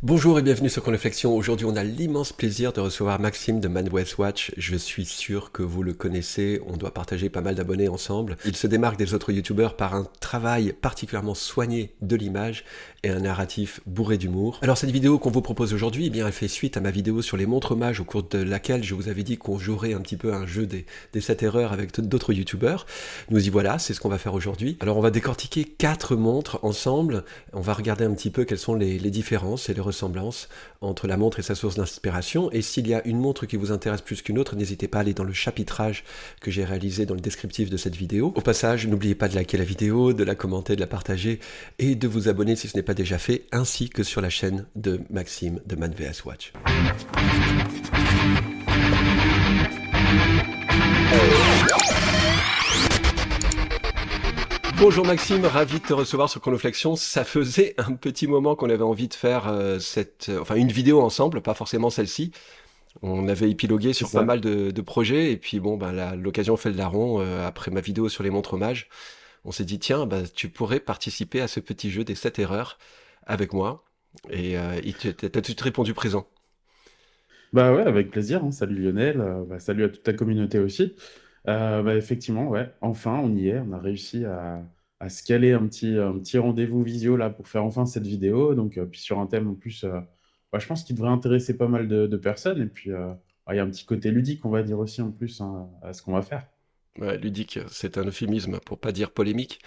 Bonjour et bienvenue sur Conréflexion. Aujourd'hui, on a l'immense plaisir de recevoir Maxime de ManWest Watch. Je suis sûr que vous le connaissez. On doit partager pas mal d'abonnés ensemble. Il se démarque des autres youtubeurs par un travail particulièrement soigné de l'image et un narratif bourré d'humour. Alors, cette vidéo qu'on vous propose aujourd'hui, eh bien, elle fait suite à ma vidéo sur les montres mages au cours de laquelle je vous avais dit qu'on jouerait un petit peu un jeu des 7 erreurs avec d'autres youtubeurs. Nous y voilà, c'est ce qu'on va faire aujourd'hui. Alors, on va décortiquer 4 montres ensemble. On va regarder un petit peu quelles sont les différences et les ressemblances entre la montre et sa source d'inspiration. Et s'il y a une montre qui vous intéresse plus qu'une autre, n'hésitez pas à aller dans le chapitrage que j'ai réalisé dans le descriptif de cette vidéo. Au passage, n'oubliez pas de liker la vidéo, de la commenter, de la partager et de vous abonner si ce n'est pas déjà fait, ainsi que sur la chaîne de Maxime de ManVS Watch. Bonjour Maxime, ravi de te recevoir sur Chronoflexion. Ça faisait un petit moment qu'on avait envie de faire une vidéo ensemble, pas forcément celle-ci. On avait épilogué C'est sur pas ça. mal de projets et puis bon, l'occasion fait le larron. Après ma vidéo sur les montres mages, on s'est dit tiens, tu pourrais participer à ce petit jeu des 7 erreurs avec moi. Et t'as tout de suite répondu présent. Bah ouais, avec plaisir, hein. Salut Lionel, salut à toute ta communauté aussi. Effectivement, ouais, enfin on y est, on a réussi à se caler un petit rendez-vous visio là pour faire enfin cette vidéo. Donc, puis sur un thème en plus, je pense qu'il devrait intéresser pas mal de personnes. Et puis, il y a un petit côté ludique, on va dire aussi en plus, hein, à ce qu'on va faire. Ouais, ludique, c'est un euphémisme pour pas dire polémique.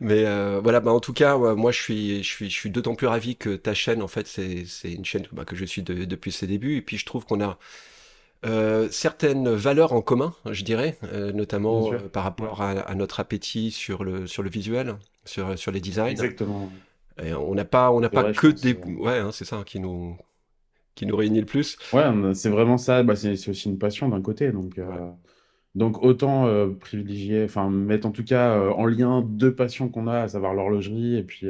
Mais voilà, en tout cas, ouais, moi je suis d'autant plus ravi que ta chaîne, en fait, c'est une chaîne que je suis depuis ses débuts. Et puis je trouve qu'on a certaines valeurs en commun, je dirais, Bien notamment sûr. par Ouais, rapport à notre appétit sur le visuel, sur les designs. exactement. Et on n'a pas C'est vrai, je que pense. des. Ouais, hein, c'est ça qui nous réunit le plus. Ouais, c'est vraiment ça. C'est aussi une passion d'un côté. Donc, Ouais, autant privilégier, enfin mettre en tout cas en lien deux passions qu'on a, à savoir l'horlogerie et puis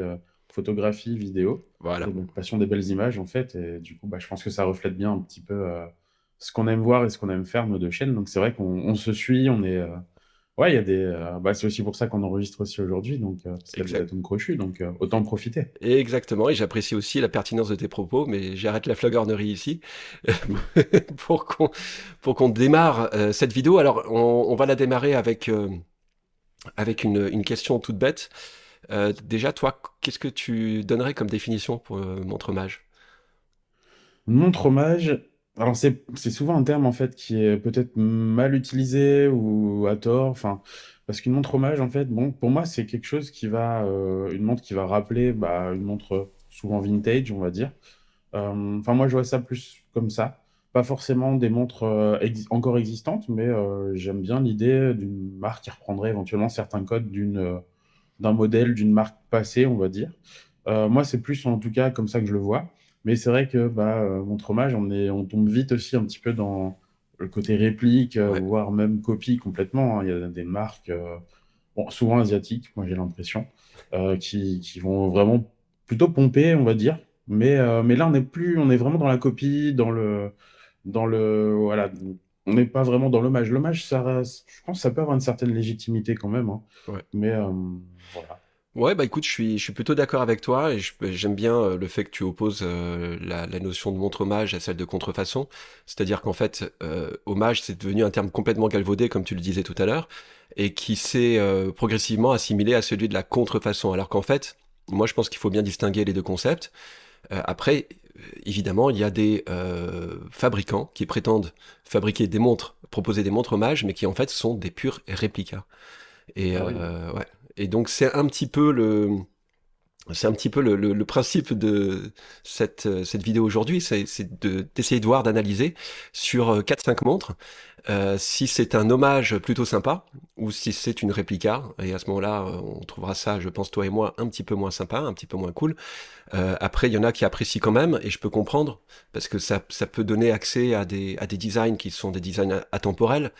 photographie, vidéo, voilà. et donc passion des belles images en fait. Et du coup, je pense que ça reflète bien un petit peu ce qu'on aime voir et ce qu'on aime faire nos deux chaînes. Donc c'est vrai qu'on se suit, on est, ouais, il y a des, c'est aussi pour ça qu'on enregistre aussi aujourd'hui, donc parce qu'il y a des Exact. atomes crochus, donc autant en profiter. Exactement, et j'apprécie aussi la pertinence de tes propos, mais j'arrête la flagornerie ici pour qu'on pour qu'on démarre cette vidéo. Alors, on va la démarrer avec une question toute bête. Déjà, toi, qu'est-ce que tu donnerais comme définition pour montre mage? Montre hommage, alors c'est souvent un terme en fait qui est peut-être mal utilisé ou à tort, enfin parce qu'une montre hommage en fait, bon pour moi c'est quelque chose qui va une montre qui va rappeler une montre souvent vintage on va dire. Enfin moi je vois ça plus comme ça, pas forcément des montres encore existantes, mais j'aime bien l'idée d'une marque qui reprendrait éventuellement certains codes d'un modèle d'une marque passée on va dire. Moi, c'est plus en tout cas comme ça que je le vois. Mais c'est vrai que Montre Hommage, on tombe vite aussi un petit peu dans le côté réplique, Ouais, voire même copie complètement, hein. Il y a des marques, bon, souvent asiatiques, moi j'ai l'impression, qui vont vraiment plutôt pomper, on va dire. Mais là, on est vraiment dans la copie, voilà, on n'est pas vraiment dans l'hommage. L'hommage, je pense que ça peut avoir une certaine légitimité quand même, hein. ouais. Mais voilà. Ouais, écoute, je suis plutôt d'accord avec toi et j'aime bien le fait que tu opposes la notion de montre hommage à celle de contrefaçon. C'est-à-dire qu'en fait, hommage, c'est devenu un terme complètement galvaudé, comme tu le disais tout à l'heure, et qui s'est progressivement assimilé à celui de la contrefaçon. Alors qu'en fait, moi, je pense qu'il faut bien distinguer les deux concepts. Après, évidemment, il y a des fabricants qui prétendent fabriquer des montres, proposer des montres hommages, mais qui en fait sont des purs réplicas. Et Ah oui. ouais. Et donc c'est un petit peu le principe de cette vidéo aujourd'hui, c'est d'essayer de voir, d'analyser sur 4-5 montres, si c'est un hommage plutôt sympa, ou si c'est une réplica, et à ce moment-là, on trouvera ça, je pense, toi et moi, un petit peu moins sympa, un petit peu moins cool. Après, il y en a qui apprécient quand même, et je peux comprendre, parce que ça peut donner accès à des designs qui sont des designs atemporels,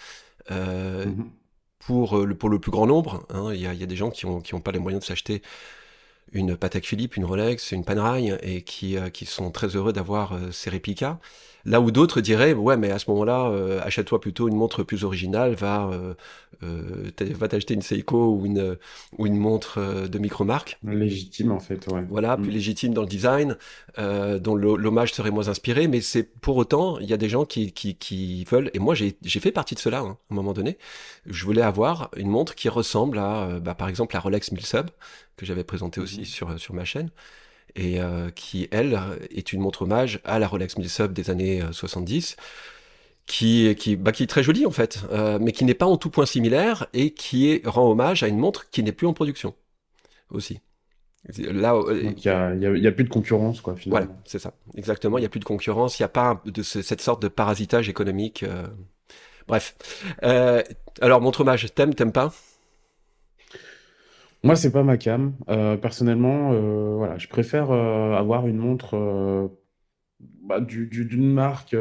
euh, Mhm. pour le plus grand nombre, hein. Il y a des gens qui ont pas les moyens de s'acheter une Patek Philippe, une Rolex, une Panerai, et qui sont très heureux d'avoir ces réplicas. Là où d'autres diraient, ouais, mais à ce moment-là, achète-toi plutôt une montre plus originale, va t'acheter une Seiko ou une montre de micro-marque. Légitime, en fait, ouais. Voilà, plus légitime dans le design, dont l'hommage serait moins inspiré, mais c'est pour autant, il y a des gens qui veulent, et moi j'ai fait partie de cela, hein, à un moment donné. Je voulais avoir une montre qui ressemble à, par exemple, la Rolex 1000 Sub, que j'avais présentée aussi Mhm. sur ma chaîne, et qui, elle, est une montre hommage à la Rolex 1000 Sub des années 70, qui est très jolie en fait, mais qui n'est pas en tout point similaire, et rend hommage à une montre qui n'est plus en production aussi. Là, Donc, il y a plus de concurrence, quoi, voilà, finalement. c'est ça, exactement. Il n'y a plus de concurrence, il n'y a pas cette sorte de parasitage économique. Bref. Euh, alors, montre hommage, t'aimes pas? Moi, c'est pas ma cam. Personnellement, voilà, je préfère avoir une montre d'une marque.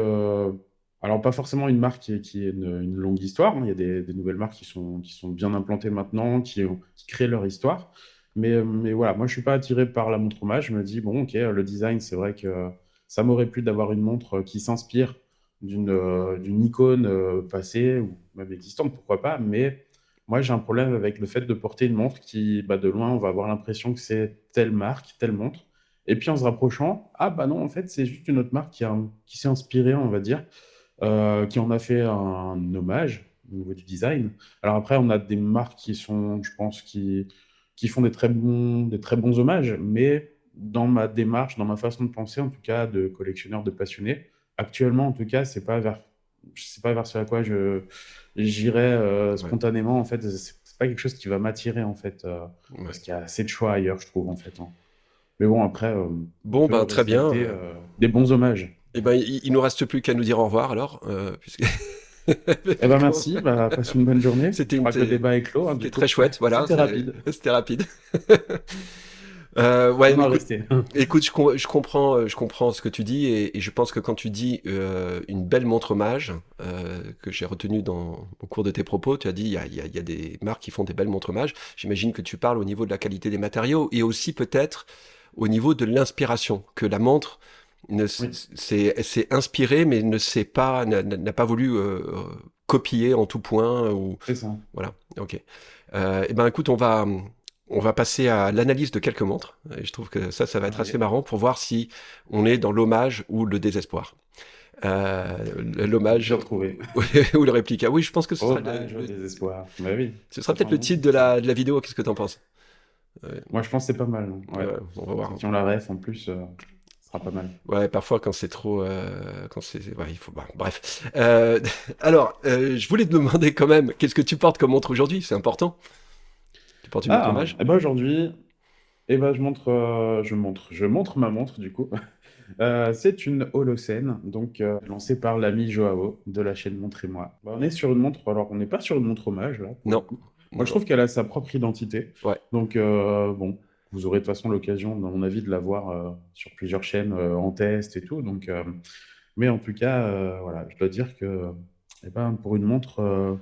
Alors, pas forcément une marque qui est une longue histoire, hein. Il y a des nouvelles marques qui sont bien implantées maintenant, qui créent leur histoire. Mais voilà, moi, je suis pas attiré par la montre hommage. Je me dis, bon, ok, le design, c'est vrai que ça m'aurait plu d'avoir une montre qui s'inspire d'une icône passée ou même existante, pourquoi pas. Mais moi, j'ai un problème avec le fait de porter une montre qui, bah, de loin, on va avoir l'impression que c'est telle marque, telle montre. Et puis en se rapprochant, ah bah non, en fait, c'est juste une autre marque qui s'est inspirée, on va dire, qui en a fait un hommage au niveau du design. Alors après, on a des marques qui sont, je pense, qui font des très bons hommages, mais dans ma démarche, dans ma façon de penser, en tout cas, de collectionneur, de passionné, actuellement, en tout cas, c'est pas vers ce à quoi j'irais Ouais, spontanément, en fait. C'est pas quelque chose qui va m'attirer, en fait, ouais. parce qu'il y a assez de choix ailleurs, je trouve, en fait, hein. Mais bon, après, on Bon, peut ben très bien. respecter des bons hommages. Et ben, il nous reste plus qu'à nous dire au revoir alors, puisque Eh ben merci, bah, passe une bonne journée. c'était Je une, crois que le débat est clos, hein, du c'était coup. très chouette. Voilà, C'était rapide. c'était rapide. Ouais, On mais en écoute, restait. je comprends ce que tu dis, et je pense que quand tu dis une belle montre hommage, que j'ai retenu au cours de tes propos, tu as dit il y a des marques qui font des belles montres hommage. J'imagine que tu parles au niveau de la qualité des matériaux, et aussi peut-être au niveau de l'inspiration, que la montre Oui, s'est inspirée, mais n'a pas voulu copier en tout point, ou c'est ça. voilà. Ok. Eh ben écoute, on va passer à l'analyse de quelques montres. Et je trouve que ça va être assez Allez, marrant pour voir si on est dans l'hommage ou le désespoir. L'hommage bien trouvé. ou le réplica. Oui, je pense que Hommage au désespoir. Bah oui, ce sera ça fait peut-être un le bon titre de titre, ça. la vidéo. Qu'est-ce que t'en penses? Moi, je pense que c'est pas mal, hein. Ouais. On va Ceux voir. qui ont la ref, en plus, ce sera pas mal. Ouais, parfois quand c'est trop, ouais, il faut, bah, bref. Alors, je voulais te demander quand même, qu'est-ce que tu portes comme montre aujourd'hui? C'est important. Tu portes une montre Ah, hommage? et ben aujourd'hui, je montre ma montre, du coup. C'est une Holocene, donc lancée par l'ami Joao de la chaîne Montrez-moi. Bah, on est sur une montre, alors on n'est pas sur une montre hommage là, pour le Non, coup. Moi non, je non. trouve qu'elle a sa propre identité. Ouais. Donc bon, vous aurez de toute façon l'occasion, à mon avis, de la voir sur plusieurs chaînes en test et tout. Donc, mais en tout cas, voilà, je dois dire que eh ben, pour une montre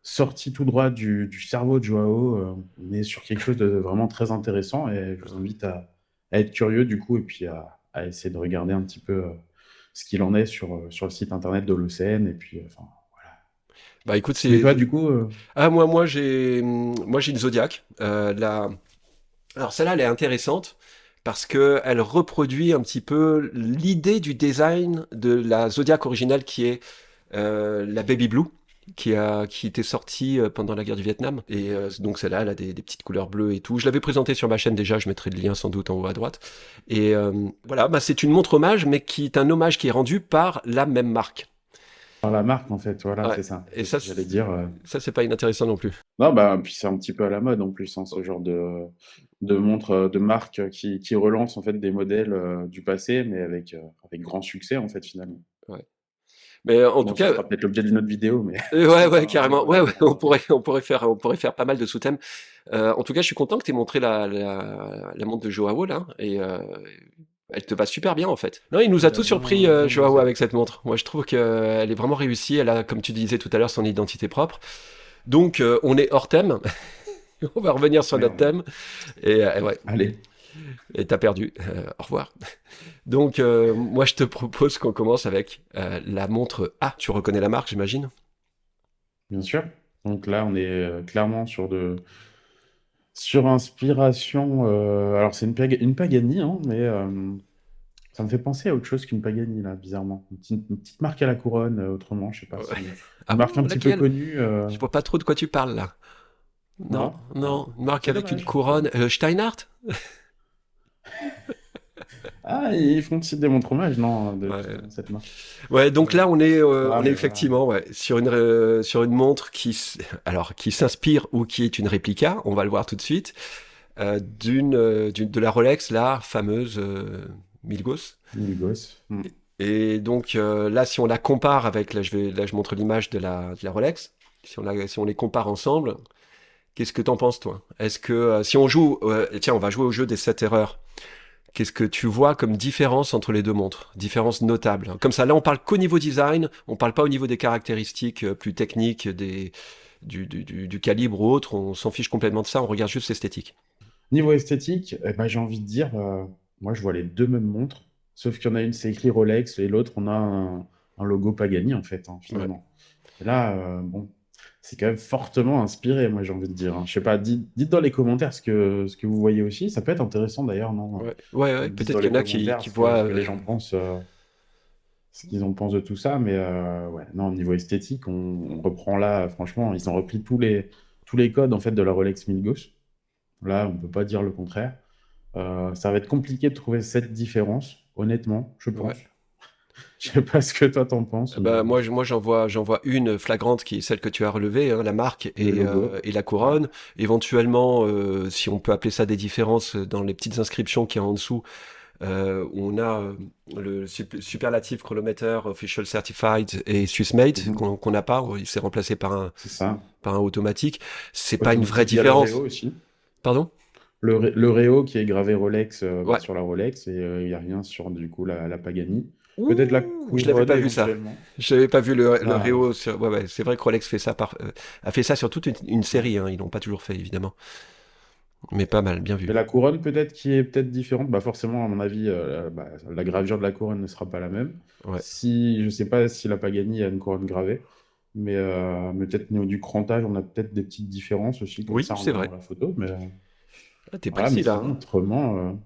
sortie tout droit du cerveau de Joao, on est sur quelque chose de vraiment très intéressant, et je vous invite à être curieux du coup, et puis à essayer de regarder un petit peu ce qu'il en est sur le site internet de l'OCN. Et puis, enfin, voilà. Bah écoute, Mais toi, du coup, ah, moi j'ai une Zodiac. Alors celle-là, elle est intéressante parce que elle reproduit un petit peu l'idée du design de la Zodiac originale, qui est la Baby Blue, qui était sortie pendant la guerre du Vietnam. Et donc celle-là, elle a des petites couleurs bleues et tout. Je l'avais présentée sur ma chaîne déjà, je mettrai le lien sans doute en haut à droite. Et voilà, bah, c'est une montre hommage, mais qui est un hommage qui est rendu par la même marque. par la marque, en fait, voilà, Ouais. c'est ça. Et C'est ce que j'allais dire. ça c'est pas inintéressant non plus. Non, bah, puis c'est un petit peu à la mode en plus, hein, ce genre de montre, de marque qui relance en fait des modèles du passé, mais avec grand succès, en fait, finalement. Ouais. Mais en tout Bon, ce cas, sera peut-être l'objet d'une autre vidéo, mais ouais, c'est pas ouais, un carrément. débat Ouais, là ouais, pour l'instant. on pourrait faire pas mal de sous-thèmes. En tout cas, je suis content que tu aies montré la montre de Joao là, et elle te va super bien en fait. Non, il nous a Elle a tous surpris, bien, bien Joao, bossé. avec cette montre. Moi, je trouve qu'elle est vraiment réussie. Elle a, comme tu disais tout à l'heure, son identité propre. Donc, on est hors thème. On va revenir sur Ouais, notre thème. Et ouais. allez. Et t'as perdu. Au revoir. Donc, moi, je te propose qu'on commence avec la montre A. Tu reconnais la marque, j'imagine? Bien sûr. Donc là, on est clairement sur inspiration. Alors, c'est une Pagani, hein, mais ça me fait penser à autre chose qu'une Pagani, là, bizarrement. Une petite marque à la couronne, autrement, je sais pas Ouais. si. Ah Une marque bon, un petit peu laquelle? connue. Je vois pas trop de quoi tu parles là. Non, Non? Ah, non, une marque c'est avec une dommage. C'est couronne. dommage. Steinhardt? Ah, ils font aussi des montres hommages, non, Ouais. cette marque. Ouais, donc Ouais. là on Ah, est mais voilà. effectivement ouais, sur une montre alors qui s'inspire ou qui est une réplica, on va le voir tout de suite, de la Rolex, la fameuse Milgauss. Milgauss. Hmm. Et donc là, si on la compare avec, là je montre l'image de la Rolex, si on les compare ensemble, qu'est-ce que t'en penses toi? Est-ce que si on joue, tiens, on va jouer au jeu des 7 erreurs. Qu'est-ce que tu vois comme différence entre les deux montres? Différence notable. Comme ça, là, on parle qu'au niveau design, on parle pas au niveau des caractéristiques plus techniques, du calibre ou autre, on s'en fiche complètement de ça, on regarde juste l'esthétique. Niveau esthétique, eh ben, j'ai envie de dire, moi je vois les deux mêmes montres, sauf qu'il y en a une c'est écrit Rolex et l'autre on a un logo Pagani en fait, hein, Ouais. finalement. Et là, bon, c'est quand même fortement inspiré, moi j'ai envie de dire, hein. Je sais pas, dites dans les commentaires ce que vous voyez aussi, ça peut être intéressant d'ailleurs, non? Ouais, ouais, ouais. Dites Peut-être dans qu'il les y en a commentaires qui voient. ce que les gens pensent, ce qu'ils en pensent de tout ça, mais ouais, non, au niveau esthétique, on reprend là, franchement, ils ont repris tous les codes en fait de la Rolex Milgauss. Là, on peut pas dire le contraire. Ça va être compliqué de trouver cette différence, honnêtement, je pense. Ouais. Je sais pas ce que toi t'en penses, mais Moi j'en vois une flagrante qui est celle que tu as relevée, hein, la marque le logo. et la Ouais, couronne. Éventuellement, si on peut appeler ça des différences dans les petites inscriptions qu'il y a en dessous, où on a le Superlative Chronometer Official Certified et Swissmade mhm, qu'on n'a pas, il s'est remplacé c'est ça. par un automatique. C'est pas une vraie Automatique, il y a le Réo différence. aussi. Pardon? Le Réo qui est gravé Rolex Ouais. sur la Rolex et il n'y a rien sur du coup la Pagani. Peut-être la Ouh, je l'avais couronne pas vu ça. éventuellement. Je n'avais pas vu le Là, Réo sur... Ouais, ouais, c'est vrai que Rolex a fait ça sur toute une ouais. série, hein. Ils l'ont pas toujours fait, évidemment. Mais pas mal, bien Et vu. la couronne peut-être qui est peut-être différente, bah forcément à mon avis bah, la gravure de la couronne ne sera pas la même. Ouais. Si je sais pas si la Pagani a une couronne gravée, mais peut-être au niveau du crantage, on a peut-être des petites différences aussi comme Oui, ça en c'est regardant vrai. la photo. Mais Ah, t'es voilà, mais précis, là, sinon hein. autrement,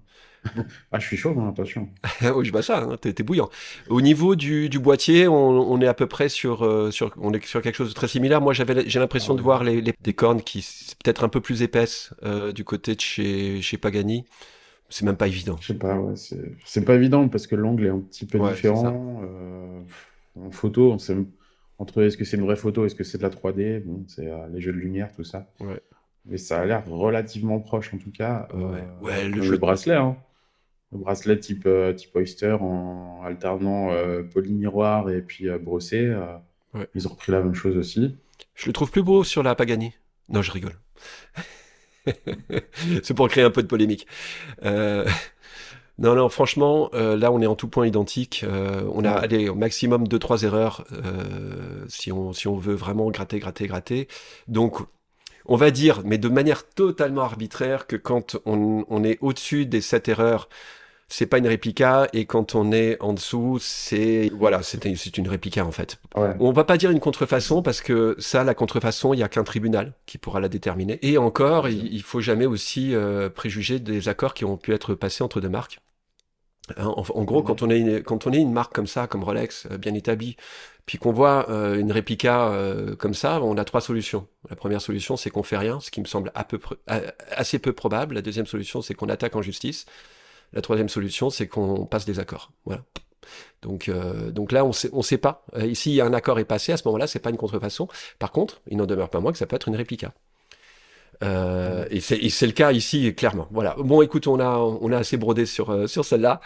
Bon. ah je suis chaud, hein, attention. Oui, je vois ça, hein, t'es bouillant. Au niveau du boîtier, on est à peu près on est sur quelque chose de très similaire. Moi, j'ai Ah l'impression de ouais. voir des cornes qui, c'est peut-être un peu plus épaisses du côté de chez Pagani. C'est même pas évident. Je sais pas, ouais, c'est pas évident parce que l'angle est un petit peu Ouais, c'est ça. différent. En photo, on sait entre est-ce que c'est une vraie photo, est-ce que c'est de la 3D, bon, c'est les jeux de lumière, tout ça. Ouais, Mais ça a l'air relativement proche en tout cas. ouais, ouais. Même le bracelet, hein. Le bracelet type Oyster en alternant poly-miroir et puis brossé. Ouais. Ils ont repris la même chose aussi. Je le trouve plus beau sur la Pagani. Non, je rigole. C'est pour créer un peu de polémique. Euh, non, non, franchement, là, on est en tout point identique. On a, Ouais. allez, au maximum deux trois erreurs si on veut vraiment gratter, gratter, gratter. Donc, on va dire, mais de manière totalement arbitraire, que quand on est au-dessus des 7 erreurs, c'est pas une réplica, et quand on est en dessous, voilà, c'est une réplica en fait. Ouais. On va pas dire une contrefaçon parce que ça, la contrefaçon, il y a qu'un tribunal qui pourra la déterminer. Et encore, il faut jamais aussi préjuger des accords qui ont pu être passés entre deux marques. Hein, en gros, Mhm. quand on est une marque comme ça, comme Rolex, bien établie, puis qu'on voit une réplica comme ça, on a trois solutions. La première solution, c'est qu'on fait rien, ce qui me semble assez peu probable. La deuxième solution, c'est qu'on attaque en justice. La troisième solution, c'est qu'on passe des accords. Voilà. Donc là, on sait pas. Ici, un accord est passé, à ce moment-là, c'est pas une contrefaçon. Par contre, il n'en demeure pas moins que ça peut être une réplica. Mhm. Et c'est le cas ici, clairement. Voilà. Bon, écoute, on a assez brodé sur celle-là.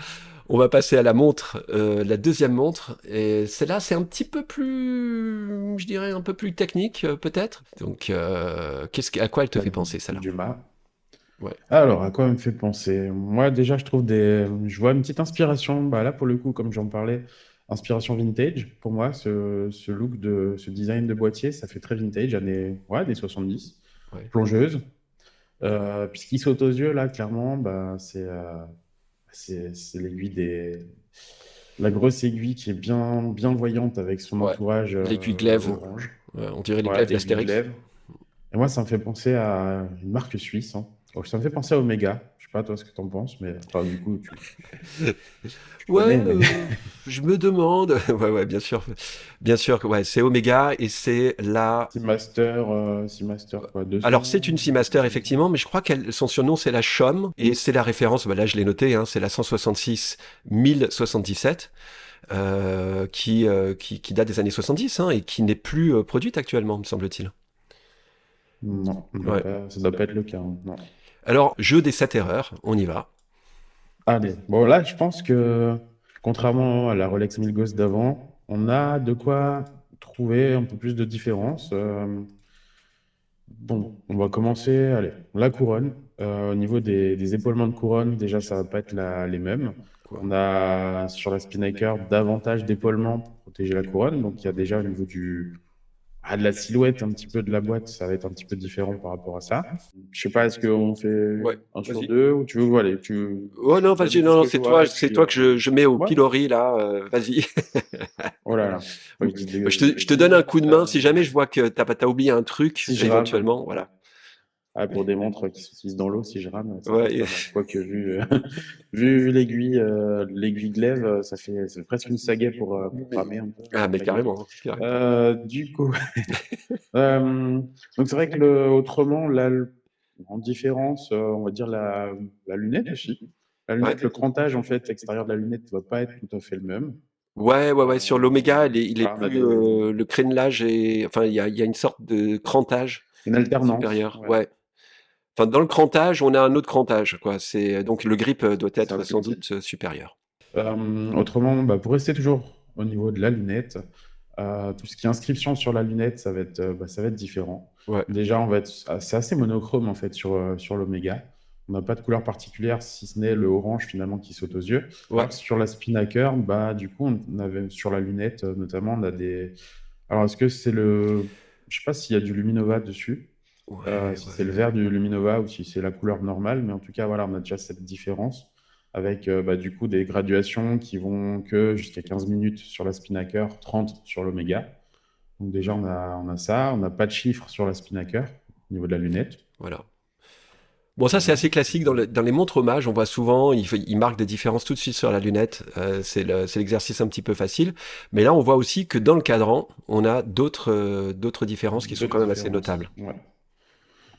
On va passer à la montre, la deuxième montre. Et celle-là, c'est un petit peu plus, je dirais, un peu plus technique, peut-être. Donc, à quoi elle te Pas fait penser, celle-là? du mal. Ouais. Alors, à quoi elle me fait penser? Moi, déjà, je vois une petite inspiration. Bah, là, pour le coup, comme j'en parlais, inspiration vintage. Pour moi, ce look ce design de boîtier, ça fait très vintage, années 70. Ouais. Plongeuse. Puis ce qui saute aux yeux, là, clairement, bah, c'est l'aiguille la grosse aiguille qui est bien, bien voyante avec son Ouais. entourage L'aiguille glaive. orange. Ouais, on dirait les Voilà, glaives aiguille d'Astérix. glaive. Et moi, ça me fait penser à une marque suisse, hein. Oh, ça me fait penser à Omega. Je sais pas toi ce que t'en penses, mais enfin, du coup, tu Ouais, connais, mais je me demande. Ouais, ouais, bien sûr. Bien sûr, ouais, c'est Omega et c'est la. Seamaster quoi, Alors, c'est 200, une Seamaster, 250. effectivement, mais je crois que son surnom, c'est la Chaume, et c'est la référence, bah là, je l'ai noté, hein, c'est la 166 1077, qui date des années 70, hein, et qui n'est plus produite actuellement, me semble-t-il. Non, Ouais. ça doit pas être le cas, hein, non. Alors, jeu des 7 erreurs, on y va. Allez, bon là, je pense que contrairement à la Rolex Milgauss d'avant, on a de quoi trouver un peu plus de différence. Bon, on va commencer. Allez, la couronne. Au niveau des épaulements de couronne, déjà, ça va pas être les mêmes. Quoi. On a sur la Spinnaker davantage d'épaulements pour protéger la couronne. Donc, il y a déjà au niveau de la silhouette, un petit peu de la boîte, ça va être un petit peu différent par rapport à ça. Je sais pas, est-ce qu'on fait Ouais, un sur vas-y. deux ou tu veux, voilà, Oh non, je te vas-y, dis non, ce non, que je vois et c'est puis, toi que je mets au ouais. pilori, là, vas-y. Oh là là. Ouais, je dis Je te donne un coup de main si jamais je vois que t'as oublié un truc, si je rame, éventuellement, voilà. ah, pour des montres qui s'utilisent dans l'eau, si je rame, ça peut être Ouais, pas mal. Quoique, vu l'aiguille glaive, c'est presque une sagaie pour ramer un peu ah, mais avec la glaive. carrément, carrément. Du coup, donc c'est vrai que autrement, là, en différence, on va dire la lunette aussi. La Ouais. lunette, le crantage en fait extérieur de la lunette ne va pas être tout à fait le même. Ouais, ouais, ouais, sur l'Oméga, il est Voilà, on a plus, le crénelage enfin, il y a une sorte de crantage une alternance. supérieur, Ouais, ouais. Enfin, dans le crantage, on a un autre crantage, quoi. Donc le grip doit c'est ça, être plus sans petit. doute supérieur. Autrement, bah, pour rester toujours au niveau de la lunette, tout ce qui est inscription sur la lunette, ça va être différent. Ouais, Déjà, c'est assez monochrome en fait sur l'Oméga. On n'a pas de couleur particulière si ce n'est le orange finalement qui saute aux yeux. ouais, Alors que sur la Spinnaker, bah, du coup, on avait sur la lunette notamment, on a des. Alors, est-ce que c'est je sais pas s'il y a du Luminova dessus, ouais, si c'est le ouais. vert du Luminova ou si c'est la couleur normale, mais en tout cas, voilà, on a déjà cette différence avec bah, du coup des graduations qui vont que jusqu'à 15 minutes sur la Spinnaker, 30 sur l'Omega. Donc déjà, on a ça, on n'a pas de chiffres sur la Spinnaker au niveau de la lunette. Voilà. Bon, ça, c'est Voilà. assez classique dans les montres hommages. On voit souvent, il marque des différences tout de suite sur la lunette. C'est l'exercice un petit peu facile. Mais là, on voit aussi que dans le cadran, on a d'autres différences qui sont D'autres quand même assez différences. notables. Ouais.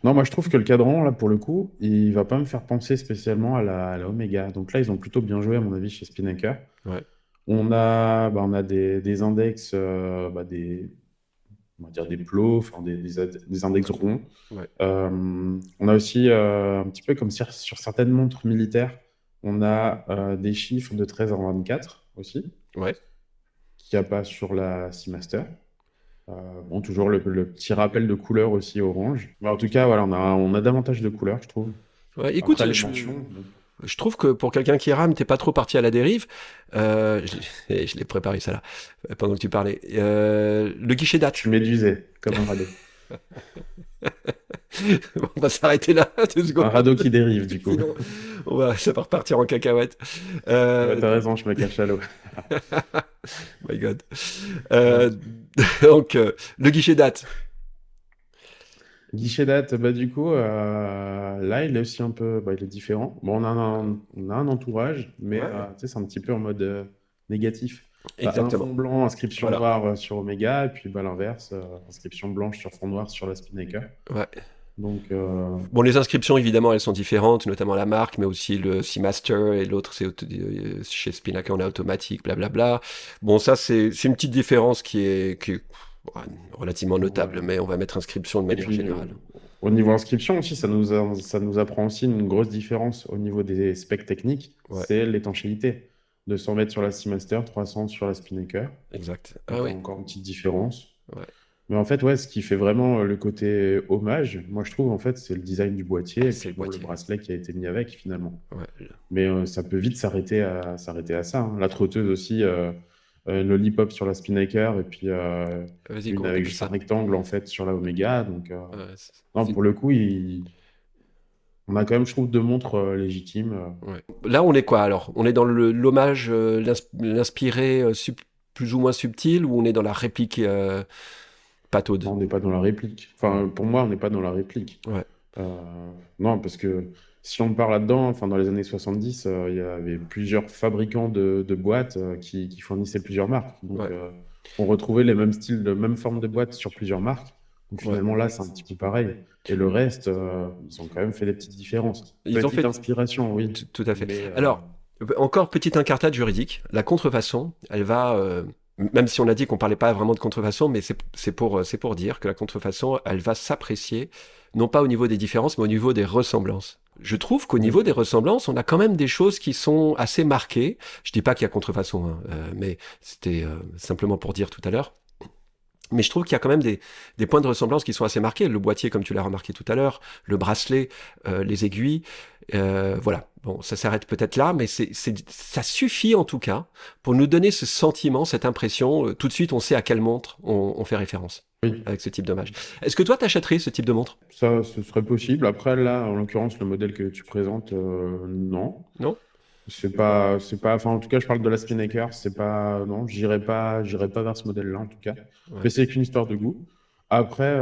Non, moi je trouve que le cadran, là, pour le coup, il va pas me faire penser spécialement à la Omega. Donc là, ils ont plutôt bien joué, à mon avis, chez Spinnaker. Ouais. On a des index, on va dire des plots, enfin des index ronds. Ouais. On a aussi, un petit peu comme sur certaines montres militaires, on a des chiffres de 13 à 24 aussi, Ouais. qu'il n'y a pas sur la Seamaster. Bon, toujours le petit rappel de couleur aussi orange. Mais en tout cas, voilà, on a davantage de couleurs, je trouve. Ouais, Après, écoute, les mentions, bon, je trouve que pour quelqu'un qui rame, t'es pas trop parti à la dérive. Je l'ai préparé ça là, pendant que tu parlais. Le guichet je date. suis médusé, comme un radeau. On va s'arrêter là, 2 secondes. Un radeau qui dérive, du coup. Sinon, ça va repartir en cacahuète. Ouais, Euh, t'as raison, je me cache à l'eau. My God. Ouais. Euh, donc, le guichet date. Guichet date, bah du coup, là, il est aussi un peu, bah, il est différent. Bon, on a un entourage, mais Ouais, tu sais, c'est un petit peu en mode négatif. T'as un exactement. fond blanc, inscription Voilà. noire sur Omega, et puis bah, l'inverse, inscription blanche sur fond noir sur la Spinnaker. Ouais. Donc, Bon, les inscriptions, évidemment, elles sont différentes, notamment la marque, mais aussi le Seamaster et l'autre, chez Spinnaker, on a automatique, blablabla. Bon, ça, c'est une petite différence qui est ouais, relativement notable, voilà. mais on va mettre inscription de Et manière puis, générale. au niveau inscription aussi, ça nous apprend aussi une grosse différence au niveau des specs techniques, Ouais, c'est l'étanchéité. 200 mètres sur la Seamaster, 300 sur la Spinnaker. exact. Ah Donc, oui, encore une petite différence. ouais, Mais en fait, ouais, ce qui fait vraiment le côté hommage, moi je trouve, en fait, c'est le design du boîtier et c'est puis le bon, le boîtier. bracelet qui a été mis avec, finalement. Ouais. Mais ça peut vite s'arrêter à ça, hein. La trotteuse aussi, Lollipop sur la Spinnaker et puis Vas-y, une comment avec t'appelles juste un ça? rectangle, en fait, sur la Omega. Donc, Ouais, non, pour le coup, On a quand même, je trouve, deux montres légitimes. Ouais. Là, on est quoi alors? On est dans l'hommage, l'inspiré plus ou moins subtil, ou on est dans la réplique pataude? Non, on n'est pas dans la réplique. Enfin, pour moi, on n'est pas dans la réplique. Ouais, Non, parce que si on part là-dedans, enfin, dans les années 70, il y avait plusieurs fabricants de boîtes qui fournissaient plusieurs marques. Donc, ouais, on retrouvait les mêmes styles, de même forme de boîtes sur plusieurs marques. Donc, ouais. finalement, là, c'est un petit peu pareil. Et le reste, ils ont quand même fait des petites différences. Ils ont Petite fait inspiration, oui. tout à fait. Mais Alors, encore petite incartade juridique. La contrefaçon, elle va, même si on a dit qu'on parlait pas vraiment de contrefaçon, mais c'est pour dire que la contrefaçon, elle va s'apprécier, non pas au niveau des différences, mais au niveau des ressemblances. Je trouve qu'au oui, niveau des ressemblances, on a quand même des choses qui sont assez marquées. Je dis pas qu'il y a contrefaçon, hein, mais c'était simplement pour dire tout à l'heure. Mais je trouve qu'il y a quand même des points de ressemblance qui sont assez marqués. Le boîtier, comme tu l'as remarqué tout à l'heure, le bracelet, les aiguilles. Voilà. Bon, ça s'arrête peut-être là, mais ça suffit en tout cas pour nous donner ce sentiment, cette impression. Tout de suite, on sait à quelle montre on fait référence oui. avec ce type d'hommage. Est-ce que toi, t'achèterais ce type de montre? Ça, ce serait possible. Après, là, en l'occurrence, le modèle que tu présentes, non. Non? Enfin, en tout cas, je parle de la Spinnaker, c'est pas, non, j'irai pas vers ce modèle-là, en tout cas. Ouais. Mais c'est qu'une histoire de goût. Après,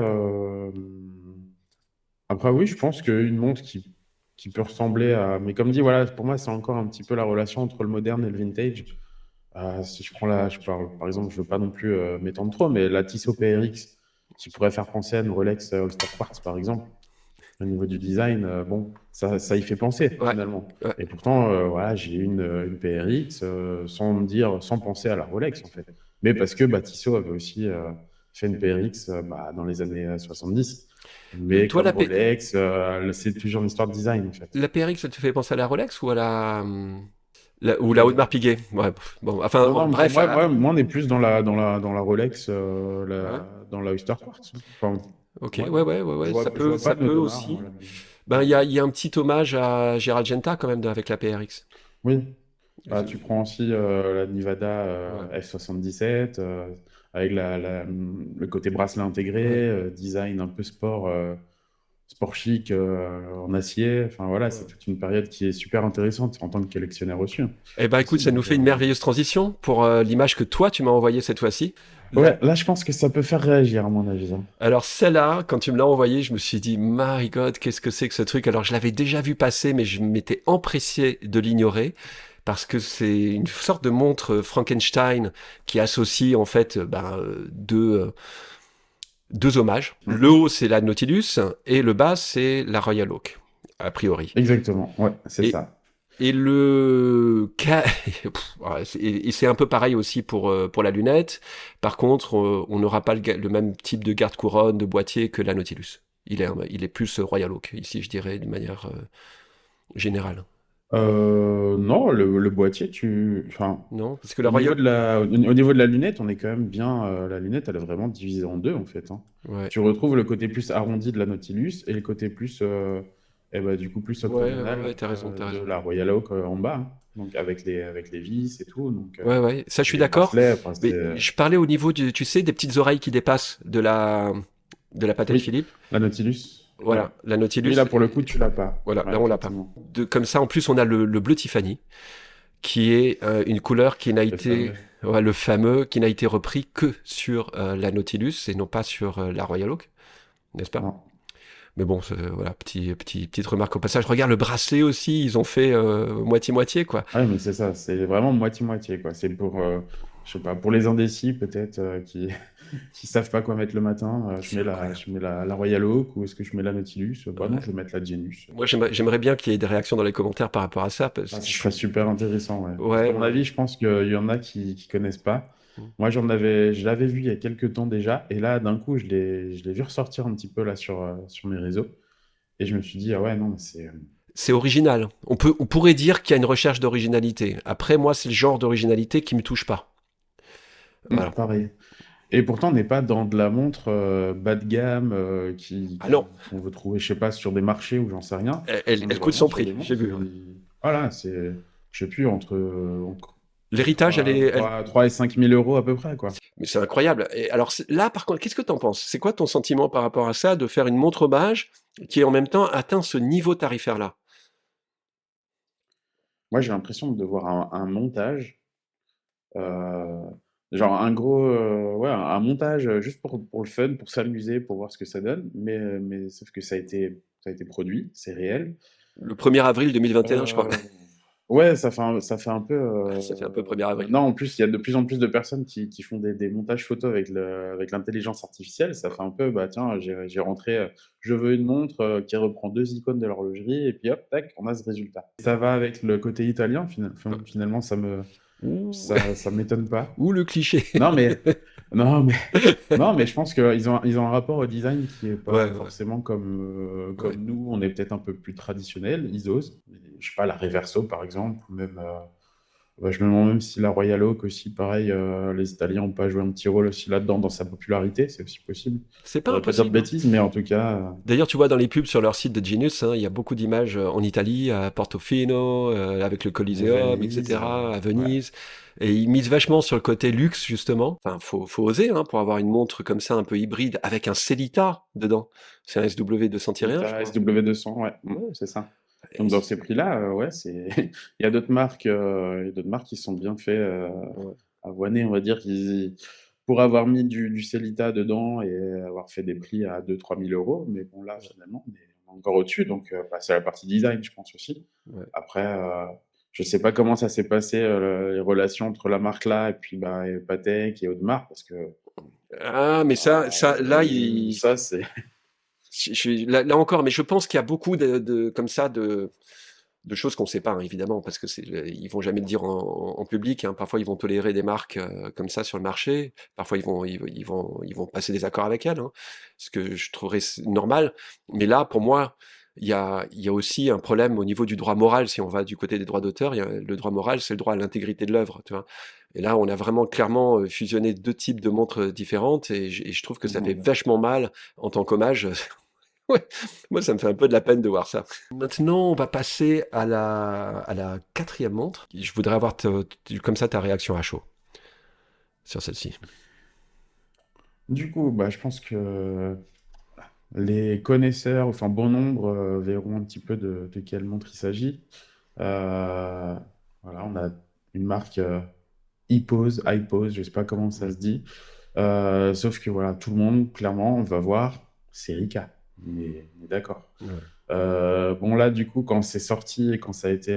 après, oui, je pense qu'une montre qui peut ressembler à, mais comme dit, voilà, pour moi, c'est encore un petit peu la relation entre le moderne et le vintage. Si je prends je parle, par exemple, je veux pas non plus m'étendre trop, mais la Tissot PRX, qui pourrait faire penser à une Rolex All-Star Quartz, par exemple. Au niveau du design, bon, ça y fait penser Ouais. finalement. Ouais. Et pourtant, voilà, j'ai une PRX sans me dire, sans penser à la Rolex en fait. Mais parce que bah, Tissot avait aussi fait une PRX bah, dans les années 70. Mais Toi, comme Rolex, c'est toujours une histoire de design en fait. la PRX, ça te fait penser à la Rolex ou à ou la Audemars Piguet? Ouais. Bon, enfin, Non, non, pour bref. moi, moi, on est plus dans la Rolex, Ouais. dans la Oyster Quartz. Enfin, Ok, ouais, ouais, je vois ça pas de peut Audemars, aussi. moi, là-dedans. Ben, il y a un petit hommage à Gérald Genta quand même avec la PRX. Oui. Ah, Je- tu prends aussi la Nivada Ouais, F77 avec le côté bracelet ouais, intégré, design un peu sport, sport chic en acier. Enfin voilà, c'est ouais. toute une période qui est super intéressante en tant que collectionneur aussi. Eh ben, écoute, Aussi, ça nous donc, fait une merveilleuse transition pour l'image que toi, tu m'as envoyée cette fois-ci. La- ouais, là je pense que ça peut faire réagir à mon avis, hein. Alors, celle-là, quand tu me l'as envoyée, je me suis dit, My God, qu'est-ce que c'est que ce truc? Alors, je l'avais déjà vu passer, mais je m'étais empressé de l'ignorer parce que c'est une sorte de montre Frankenstein qui associe en fait deux hommages. Le Mhm. haut, c'est la Nautilus et le bas, c'est la Royal Oak, a priori. Exactement, ouais, c'est Et, ça. et Pff, ouais, et c'est un peu pareil aussi pour la lunette. Par contre, on n'aura pas le même type de garde-couronne, de boîtier que la Nautilus. Il est plus Royal Oak, ici, je dirais, d'une manière générale. Non, le boîtier, enfin, Non? Parce que la Royal... au niveau de la lunette, on est quand même bien. La lunette, elle est vraiment divisée en deux, en fait, hein. Ouais. Tu retrouves le côté plus arrondi de la Nautilus et le côté plus, eh ben, du coup, plus octogonal T'as raison, t'as de raison. la Royal Oak en bas, hein. Donc, avec les vis et tout. Donc, Ouais, ça je et suis les d'accord. bracelets, enfin, Mais je parlais au niveau tu sais, des petites oreilles qui dépassent de la Patek Oui, Philippe. la Nautilus. Ouais. Voilà, la Oui, Nautilus. là, pour le coup, tu l'as pas. Voilà, Ouais, là on l'a pas. effectivement. Comme ça, en plus, on a le bleu Tiffany, qui est une couleur qui n'a Le été, fameux. ouais, le fameux, qui n'a été repris que sur la Nautilus et non pas sur la Royal Oak, n'est-ce pas? Non. Mais bon, voilà, petite remarque au passage. Regarde le bracelet aussi, ils ont fait moitié-moitié, quoi. Ouais, mais c'est ça, c'est vraiment moitié-moitié, quoi. C'est pour, je sais pas, pour les indécis, peut-être, qui savent pas quoi mettre le matin. C'est incroyable. Je mets la Royal Oak ou est-ce que je mets la Nautilus? Bah non, Ouais. je vais mettre la Genius. Moi, j'aimerais bien qu'il y ait des réactions dans les commentaires par rapport à ça, parce Ah, que ce serait super intéressant, ouais. Parce qu'à ouais, mon ouais. avis, je pense qu'il y en a qui connaissent pas. Moi, je l'avais vu il y a quelques temps déjà, et là, d'un coup, je l'ai vu ressortir un petit peu là sur mes réseaux, et je me suis dit, ah ouais, non, mais c'est C'est original. On pourrait dire qu'il y a une recherche d'originalité. Après, moi, c'est le genre d'originalité qui me touche pas. Voilà. pareil. Et pourtant, on n'est pas dans de la montre bas de gamme Ah non, qu'on veut trouver, je sais pas, sur des marchés ou j'en sais rien. On est elle coûte vraiment son sur prix, des j'ai montres vu. voilà, je sais plus, entre L'héritage, elle... 3 et 5 000 euros à peu près, quoi. Mais c'est incroyable. Et alors là, par contre, qu'est-ce que t'en penses? C'est quoi ton sentiment par rapport à ça, de faire une montre hommage qui en même temps atteint ce niveau tarifaire-là? Moi, j'ai l'impression de voir un montage, euh, genre un gros, ouais, un montage juste pour le fun, pour s'amuser, pour voir ce que ça donne, mais sauf que ça a été produit, c'est réel. Le 1er avril 2021, je crois. Euh, ouais, ça fait un peu. Ça fait un peu 1er avril. Maintenant, en plus, il y a de plus en plus de personnes qui font des montages photos avec l'intelligence artificielle. Ça fait un peu, bah tiens, j'ai rentré, je veux une montre qui reprend deux icônes de l'horlogerie, et puis hop, tac, on a ce résultat. Ça va avec le côté italien, finalement, Ouh, ça m'étonne pas. ouh, le cliché. Non, mais, non, mais, non, mais je pense qu'ils ont un rapport au design qui est Ouais, pas ouais, forcément ouais. comme nous. On est peut-être un peu plus traditionnel. Ils osent. Je sais pas, la Reverso, par exemple, ou même, bah, je me demande même si la Royal Oak aussi, pareil, les Italiens n'ont pas joué un petit rôle aussi là-dedans dans sa popularité. C'est aussi possible. C'est Je pas voudrais pas dire de impossible, hein. bêtises, mais en tout cas, D'ailleurs, tu vois dans les pubs sur leur site de Genius, hein, il y a beaucoup d'images en Italie, à Portofino, avec le Coliseum, Venise, etc., à ouais. Venise. Et ils misent vachement sur le côté luxe, justement. Enfin, faut oser, hein, pour avoir une montre comme ça, un peu hybride, avec un Cellita dedans. C'est un SW200-1, je Vita crois. SW200, ouais, Ouais. c'est ça. Et Donc dans ces prix-là, ouais, c'est. Il y a il y a d'autres marques qui sont bien fait ouais. avoiner, on va dire, pour avoir mis du Cellita dedans et avoir fait des prix à 2 000 à 3 000 euros. Mais bon, là, finalement, on est encore au-dessus. Donc, bah, c'est la partie design, je pense aussi. Ouais. Après, je sais pas comment ça s'est passé, les relations entre la marque là et puis bah, et Patek et Audemars, parce que Ah, mais là, ça, c'est. là encore, mais je pense qu'il y a beaucoup comme ça, de choses qu'on ne sait pas, hein, évidemment, parce que ils vont jamais le dire en public, hein. Parfois, ils vont tolérer des marques comme ça sur le marché. Parfois, ils vont passer des accords avec elles, hein, ce que je trouverais normal. Mais là, pour moi, il y a aussi un problème au niveau du droit moral. Si on va du côté des droits d'auteur, le droit moral, c'est le droit à l'intégrité de l'œuvre, tu vois. Et là, on a vraiment clairement fusionné deux types de montres différentes, et je trouve que ça fait vachement mal en tant qu'hommage. Ouais, moi ça me fait un peu de la peine de voir ça. Maintenant, on va passer à la quatrième montre. Je voudrais avoir comme ça ta réaction à chaud sur celle-ci. Du coup, bah, je pense que les connaisseurs, enfin bon nombre, verront un petit peu de quelle montre il s'agit. Euh, voilà, on a une marque iPose, je sais pas comment ça se dit. Sauf que voilà, tout le monde, clairement, va voir, c'est Rika. On est d'accord. Ouais. Bon, là, du coup, quand c'est sorti et quand ça a été,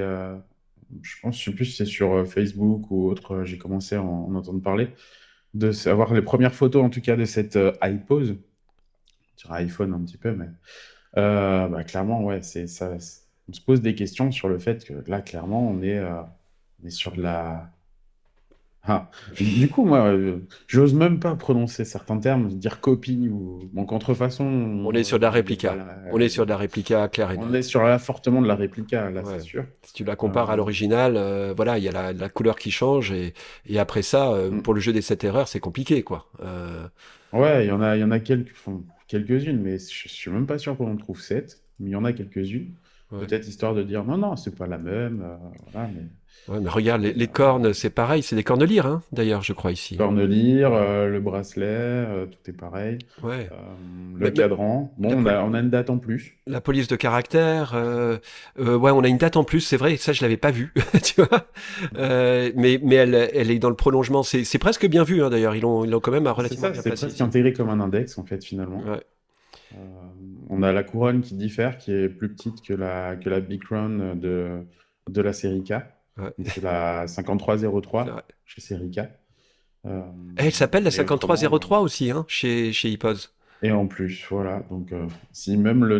je sais plus si c'est sur Facebook ou autre, j'ai commencé à en entendre parler, de savoir les premières photos, en tout cas, de cette iPose, sur iPhone un petit peu, mais bah, clairement, ouais, on se pose des questions sur le fait que là, clairement, on est sur de la. Ah. Du coup, moi, j'ose même pas prononcer certains termes, dire copie ou bon, contrefaçon. On est sur de la réplica. Voilà, On est sur de la réplica claire et on est nette. sur là fortement de la réplica, là, c'est Ouais. sûr. Si tu la Euh, compares à l'original, voilà, il y a la couleur qui change, et après ça, mm. pour le jeu des 7 erreurs, c'est compliqué, quoi. Ouais, il y en a quelques-unes, mais je suis même pas sûr qu'on en trouve 7, mais il y en a quelques-unes. Ouais. Peut-être histoire de dire non, non, c'est pas la même. Voilà, mais Ouais, mais regarde, les cornes, c'est pareil, c'est des cornes lyres, hein, d'ailleurs, je crois, ici, hein. cornelire, Ouais. le bracelet, tout est pareil. Ouais. Euh, le Mais cadran, la, bon, on a une date en plus. la police de caractère, ouais, on a une date en plus, c'est vrai, ça je l'avais pas vu, tu vois. Mais elle est dans le prolongement, c'est presque bien vu, hein, d'ailleurs, ils l'ont quand même C'est relativement ça, bien c'est placé presque ici. intégré comme un index, en fait, finalement. Ouais, Euh, on a la couronne qui diffère, qui est plus petite que la Big Crown de la série K. ouais, Donc c'est la c'est 5303 vrai. chez série K. Euh, Elle s'appelle la et autrement, 5303 aussi, hein, chez Hippos. et en plus, voilà. Donc si même Non, mais même le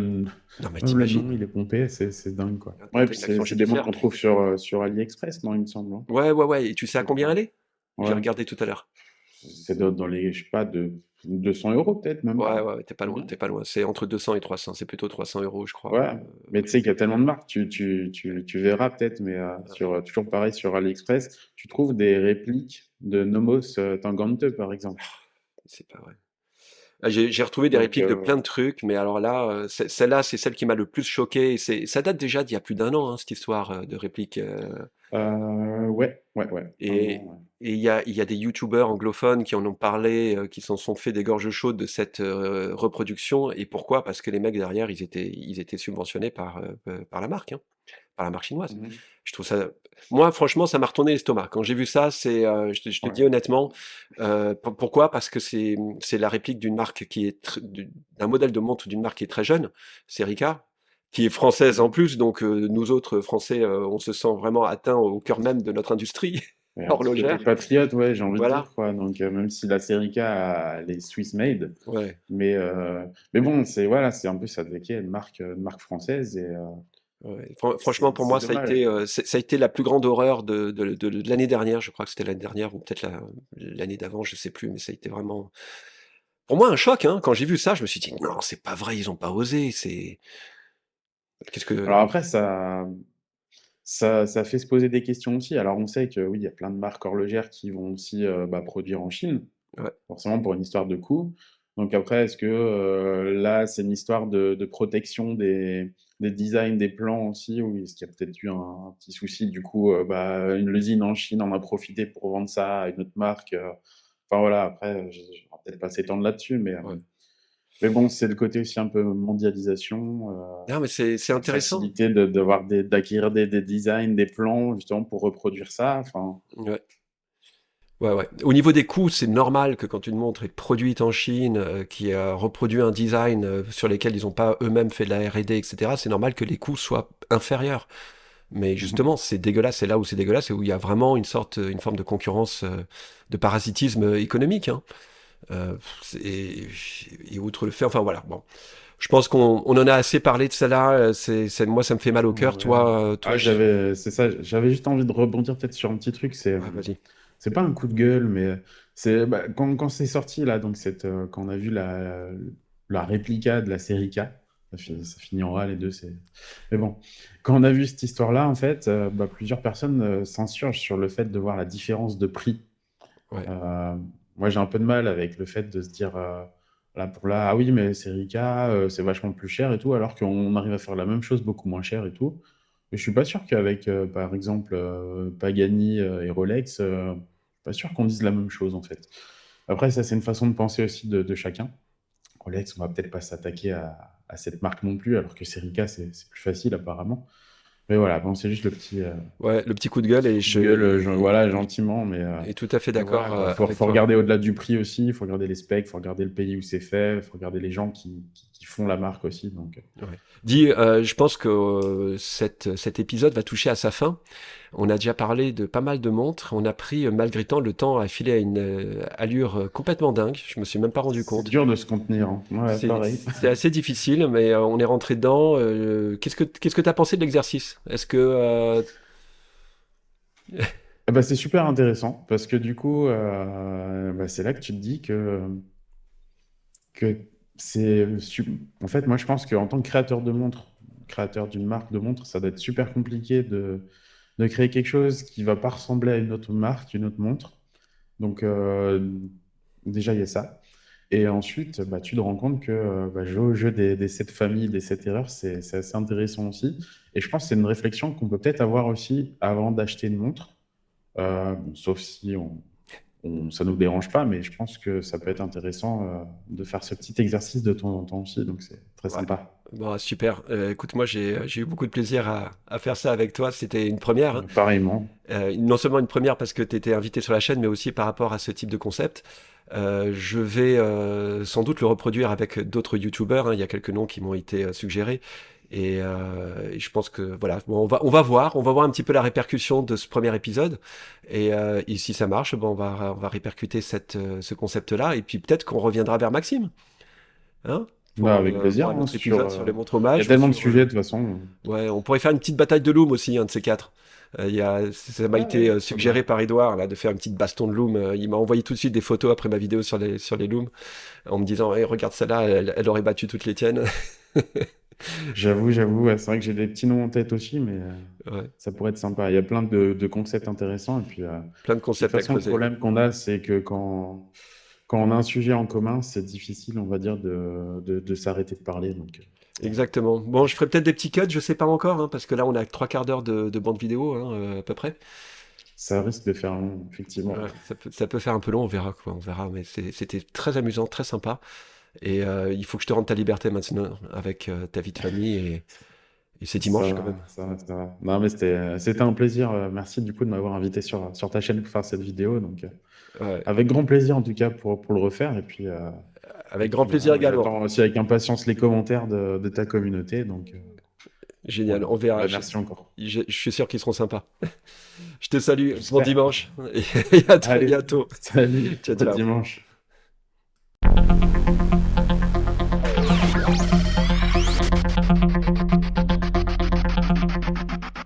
nom t'imagines, il est pompé, c'est dingue, quoi. quand Ouais, t'as puis une action c'est des montres judiciaire. qu'on trouve sur AliExpress, non, il me semble, hein. Ouais, ouais, ouais, et tu sais à Je combien crois. elle est? J'ai Ouais. regardé tout à l'heure. C'est dans les, je sais pas, de 200 euros peut-être, même Ouais, pas. ouais, ouais, t'es pas loin, Combien? t'es pas loin. C'est entre 200 et 300, c'est plutôt 300 euros, je crois. Ouais, mais tu sais qu'il y a tellement de marques, tu verras peut-être, mais Ouais, toujours pareil sur AliExpress, tu trouves des répliques de Nomos Tangente, par exemple. c'est pas vrai. Ah, j'ai retrouvé des Donc, répliques de plein de trucs, mais alors là, celle-là, c'est celle qui m'a le plus choqué. Ça date déjà d'il y a plus d'un an, hein, cette histoire de réplique. ouais, Ouais, ouais, un Et moment, ouais. il y a des youtubeurs anglophones qui en ont parlé, qui s'en sont fait des gorges chaudes de cette, reproduction. Et pourquoi? Parce que les mecs derrière, ils étaient subventionnés par la marque, hein, par la marque chinoise. Mmh. Je trouve ça Moi franchement, ça m'a retourné l'estomac. Quand j'ai vu ça, je te Ouais. dis honnêtement, pourquoi? Parce que c'est la réplique d'une marque qui est d'un modèle de montre d'une marque qui est très jeune, c'est Ricoh, qui est française en Mmh. plus. Donc nous autres Français, on se sent vraiment atteints au cœur même de notre industrie Et un petit côté horlogère. patriote, ouais, j'ai envie de Voilà, dire, quoi, donc même si la série K, elle est Swiss made, ouais, mais bon, c'est voilà, c'est un peu ça devait être une marque française ouais. et Franchement, pour moi, ça a dommage, été, quoi. ça a été la plus grande horreur de l'année dernière. Je crois que c'était l'année dernière ou peut-être l'année d'avant, je sais plus, mais ça a été vraiment, pour moi, un choc, hein. Quand j'ai vu ça, je me suis dit: «Non, c'est pas vrai, ils ont pas osé, c'est qu'est-ce que». Alors après ça fait se poser des questions aussi. Alors on sait que oui, il y a plein de marques horlogères qui vont aussi, produire en Chine, Ouais. forcément pour une histoire de coût. Donc après, est-ce que, là, c'est une histoire de protection des designs, des plans aussi? Ou est-ce qu'il y a peut-être eu un petit souci du coup, l'usine en Chine en a profité pour vendre ça à une autre marque, enfin voilà, après, je on va peut-être pas s'étendre là-dessus, Ouais. mais bon, c'est le côté aussi un peu mondialisation, Non, mais c'est la intéressant. facilité d'acquérir des designs, des plans justement pour reproduire ça, enfin, Ouais. Ouais, ouais. Au niveau des coûts, c'est normal que quand une montre est produite en Chine, qui a reproduit un design, sur lesquels ils ont pas eux-mêmes fait de la R&D et cetera, c'est normal que les coûts soient inférieurs. Mais mmh justement, c'est dégueulasse, c'est là où c'est dégueulasse, c'est où il y a vraiment une forme de concurrence, de parasitisme, économique, hein. C'est et outre le fait, enfin voilà, bon. Je pense qu'on en a assez parlé de celle-là, moi ça me fait mal au cœur. Ouais. Toi, Ah, c'est ça, j'avais juste envie de rebondir peut-être sur un petit truc, ouais, vas-y. c'est pas un coup de gueule, mais c'est bah, quand c'est sorti là, donc quand on a vu la réplica de la série K, ça finit en A les deux, mais bon, quand on a vu cette histoire-là, en fait, plusieurs personnes s'insurgent sur le fait de voir la différence de prix. Ouais. Euh, Moi, j'ai un peu de mal avec le fait de se dire, là pour là, ah oui, mais c'est Rika, c'est vachement plus cher et tout, alors qu'on arrive à faire la même chose beaucoup moins cher et tout. Mais je suis pas sûr qu'avec, par exemple, Pagani et Rolex, je suis pas sûr qu'on dise la même chose en fait. Après, ça, c'est une façon de penser aussi de chacun. Rolex, on va peut-être pas s'attaquer à cette marque non plus, alors que c'est Rika, c'est plus facile apparemment. Mais voilà, bon, c'est juste le petit, Ouais, le petit coup de gueule et coup de gueule, voilà, gentiment, et tout à fait mais voilà, d'accord, quoi. avec Faut toi. regarder au-delà du prix aussi, il faut regarder les specs, il faut regarder le pays où c'est fait, il faut regarder les gens qui font la marque aussi. Donc, Ouais. Dis, je pense que cet épisode va toucher à sa fin. On a déjà parlé de pas mal de montres. On a pris, malgré tout, le temps à filer à une allure complètement dingue. Je me suis même pas rendu c'est compte. dur de se contenir, hein. Ouais, pareil. C'est assez difficile, mais on est rentré dedans. Qu'est-ce que tu as pensé de l'exercice? Est-ce que Eh ben, c'est super intéressant parce que du coup, c'est là que tu te dis que en fait, moi, je pense qu'en tant que créateur de montres, créateur d'une marque de montres, ça doit être super compliqué de créer quelque chose qui va pas ressembler à une autre marque, une autre montre. Donc, déjà, il y a ça. Et ensuite, tu te rends compte que jouer au jeu des 7 familles, des 7 erreurs, c'est assez intéressant aussi. Et je pense que c'est une réflexion qu'on peut peut-être avoir aussi avant d'acheter une montre. Bon, sauf si ça ne nous dérange pas, mais je pense que ça peut être intéressant de faire ce petit exercice de temps en temps aussi. Donc, c'est très ouais. sympa. Bon, super. Écoute, moi, j'ai eu beaucoup de plaisir à faire ça avec toi. C'était une première, hein. Pareillement. Non seulement une première parce que tu étais invité sur la chaîne, mais aussi par rapport à ce type de concept. Je vais sans doute le reproduire avec d'autres youtubeurs, hein. Il y a quelques noms qui m'ont été suggérés. Et je pense que voilà, bon, on va voir un petit peu la répercussion de ce premier épisode. Et si ça marche, bon, on va répercuter ce concept-là. Et puis peut-être qu'on reviendra vers Maxime, hein, Avec pour plaisir, un hein, autre épisode sur les montres il y a hommages ou tellement de sur. sujets de toute façon. Ouais, on pourrait faire une petite bataille de loom aussi, un de ces quatre. Ça m'a Ah été ouais, très suggéré bien. par Edouard là, de faire une petite baston de loom. Il m'a envoyé tout de suite des photos après ma vidéo sur les looms, en me disant: hey, regarde celle-là, elle aurait battu toutes les tiennes. J'avoue, ouais, c'est vrai que j'ai des petits noms en tête aussi, mais Ouais, ça pourrait être sympa. Il y a plein de concepts intéressants. Et puis, de plein de toute concepts à façon, le creuser. problème qu'on a, c'est que quand on a un sujet en commun, c'est difficile, on va dire, de s'arrêter de parler. Donc, voilà. Exactement. Bon, je ferai peut-être des petits cuts, je sais pas encore, hein, parce que là on a 3 quarts d'heure de bande vidéo, hein, à peu près. ça risque de faire long, effectivement. Ouais, ça peut faire un peu long, on verra quoi, on verra. Mais c'était très amusant, très sympa. Et il faut que je te rende ta liberté maintenant avec ta vie de famille et c'est Ça dimanche quand va, même. ça va, ça va. Non, mais c'était un plaisir. Merci du coup de m'avoir invité sur ta chaîne pour faire cette vidéo. Donc, Ouais, avec grand plaisir en tout cas pour le refaire. Et avec grand puis plaisir voilà, également. j'attends aussi avec impatience les commentaires de ta communauté. Donc, Génial, voilà. on verra. Bah, merci encore. Je suis sûr qu'ils seront sympas. Je te salue, bon J'espère. dimanche et à très Allez, bientôt. salut, Ciao, bon ciao. dimanche.